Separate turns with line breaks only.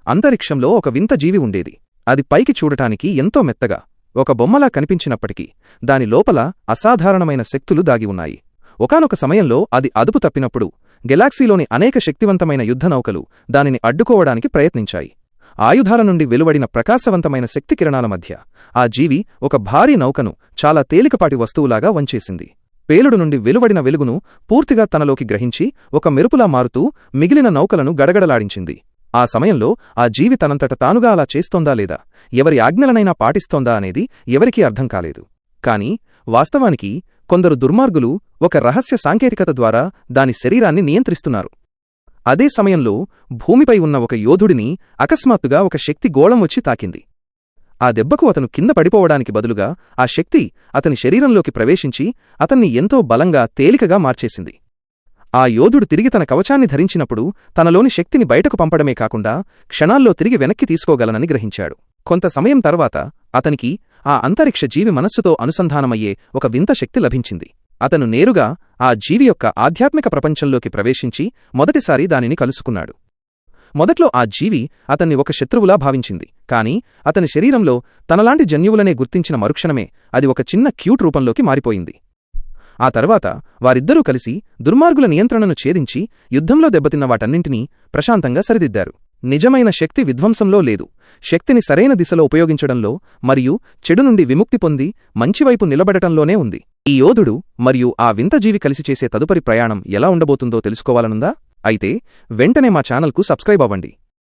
అంతరిక్షంలో ఒక వింత జీవి ఉండేది. అది పైకి చూడటానికి ఎంతో మెత్తగా ఒక బొమ్మలా కనిపించినప్పటికీ దాని లోపల అసాధారణమైన శక్తులు దాగి ఉన్నాయి. ఒకానొక సమయంలో అది అదుపు తప్పినప్పుడు గెలాక్సీలోని అనేక శక్తివంతమైన యుద్ధనౌకలు దానిని అడ్డుకోవడానికి ప్రయత్నించాయి. ఆయుధాల నుండి వెలువడిన ప్రకాశవంతమైన శక్తి కిరణాల మధ్య ఆ జీవి ఒక భారీ నౌకను చాలా తేలికపాటి వస్తువులాగా వంచేసింది. పేలుడు నుండి వెలువడిన వెలుగును పూర్తిగా తనలోకి గ్రహించి ఒక మెరుపులా మారుతూ మిగిలిన నౌకలను గడగడలాడించింది. ఆ సమయంలో ఆ జీవి తనంతట తానుగా అలా చేస్తోందా లేదా, ఎవరి ఆజ్ఞలనైనా పాటిస్తోందా అనేది ఎవరికీ అర్థం కాలేదు. కాని వాస్తవానికి కొందరు దుర్మార్గులు ఒక రహస్య సాంకేతికత ద్వారా దాని శరీరాన్ని నియంత్రిస్తున్నారు. అదే సమయంలో భూమిపై ఉన్న ఒక యోధుడిని అకస్మాత్తుగా ఒక శక్తి గోళం వచ్చి తాకింది. ఆ దెబ్బకు అతను కింద పడిపోవడానికి బదులుగా ఆ శక్తి అతని శరీరంలోకి ప్రవేశించి అతన్ని ఎంతో బలంగా తేలికగా మార్చేసింది. ఆ యోధుడు తిరిగి తన కవచాన్ని ధరించినప్పుడు తనలోని శక్తిని బయటకు పంపడమే కాకుండా క్షణాల్లో తిరిగి వెనక్కి తీసుకోగలనని గ్రహించాడు. కొంత సమయం తర్వాత అతనికి ఆ అంతరిక్ష జీవి మనస్సుతో అనుసంధానమయ్యే ఒక వింత శక్తి లభించింది. అతను నేరుగా ఆ జీవి యొక్క ఆధ్యాత్మిక ప్రపంచంలోకి ప్రవేశించి మొదటిసారి దానిని కలుసుకున్నాడు. మొదట్లో ఆ జీవి అతన్ని ఒక శత్రువులా భావించింది. కాని అతని శరీరంలో తనలాంటి జన్యువులనే గుర్తించిన మరుక్షణమే అది ఒక చిన్న క్యూట్ రూపంలోకి మారిపోయింది. ఆ తర్వాత వారిద్దరూ కలిసి దుర్మార్గుల నియంత్రణను ఛేదించి యుద్ధంలో దెబ్బతిన్న వాటన్నింటినీ ప్రశాంతంగా సరిదిద్దారు. నిజమైన శక్తి విధ్వంసంలో లేదు, శక్తిని సరైన దిశలో ఉపయోగించడంలో మరియు చెడు నుండి విముక్తి పొంది మంచివైపు నిలబడటంలోనే ఉంది. ఈ యోధుడు మరియు ఆ వింత జీవి కలిసి చేసే తదుపరి ప్రయాణం ఎలా ఉండబోతుందో తెలుసుకోవాలనుందా? అయితే వెంటనే మా ఛానల్కు సబ్స్క్రైబ్ అవ్వండి.